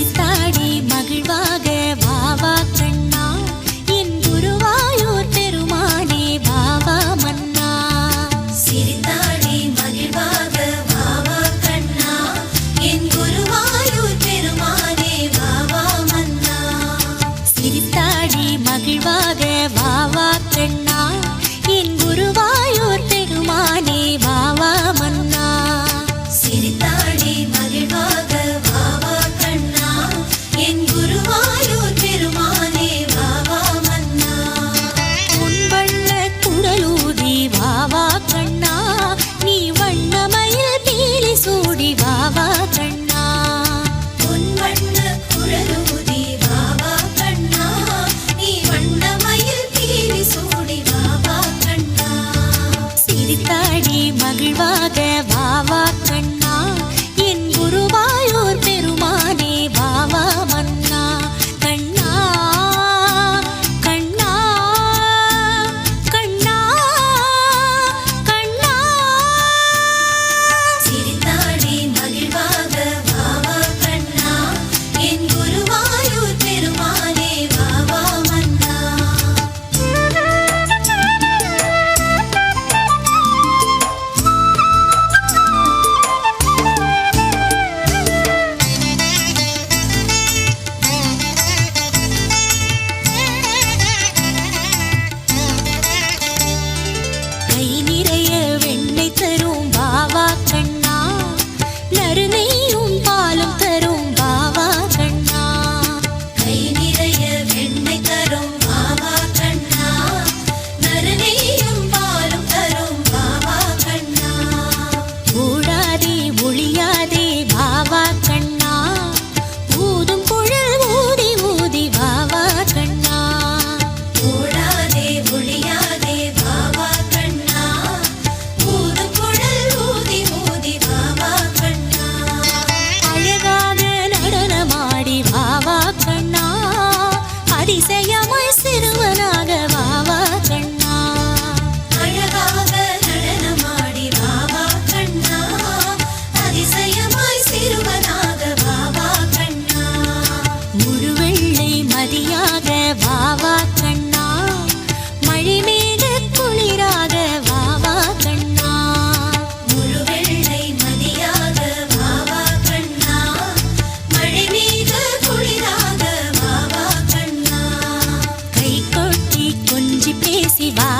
சிரித்தாடி மகிழ்வாக வாவா கண்ணா என் குருவாயூர் பெருமானே வாவா மன்னா. சிரித்தாடி மகிழ்வாக வாவா கண்ணா என் குருவாயூர் பெருமானே வாவா மன்னா. சிரித்தாடி மகிழ்வாக வாவா கண்ணா என் குருவாயூர் பெருமானே வாவா மன்னா. சிரித்தாடி மகிழ்வாக வாவா கண்ணா என் குருவாயூர் பெருமானே வாவா மன்னா. உன்வண்ண குடலூதி வாவா கண்ணா நீ வண்ணமயில் பீலி சூடி வாவா கண்ணா. உன் வண்ண குழலூதி வாவா கண்ணா நீ வண்ணமயில் பீலி சூடி வாவா கண்ணா. சிரித்தாடி மகிழ்வாக வாவா கண்ணா என் குருவாயூர் பெருமானே வாவா மன்னா. கண்ணா கண்ணா கண்ணா கண்ணா. சிரித்தாடி மகிழ்வாக வாவா கண்ணா என் குருவாயூர் பெருமானே வாவா மன்னா. கை நிறைய வெண்ணெய் தரும் வாவா கண்ணா நறுநெய்யும் பாலும் தரும் வாவா கண்ணா. கை நிறைய வெண்ணெய் தரும் வாவா கண்ணா நறுநெய்யும் பாலும் தரும் வாவா கண்ணா. ஓடாதே ஒளியாதே வாவா கண்ணா ஊதும் குழல் ஊதி ஊதி வாவா கண்ணா. ஓடாதே ஒளியாதே வாவா கண்ணா ஊதும் குழல் ஊதி ஊதி வாவா கண்ணா. அழகாக நடனமாடி வாவா கண்ணா அதிசயமாய் சிறுவனாக வாவா கண்ணா. அழகாக நடனமாடி வாவா கண்ணா அதிசயமாய் சிறுவனாக வாவா கண்ணா. முழுவெள்ளை மதியாக வாவா கண்ணா மழைமேக குளிராக வாவா கண்ணா. முழுவெள்ளை மதியாக வாவா கண்ணா மழைமீக குளிராக வாவா கண்ணா. கை கொட்டி கொஞ்சி பேசி வா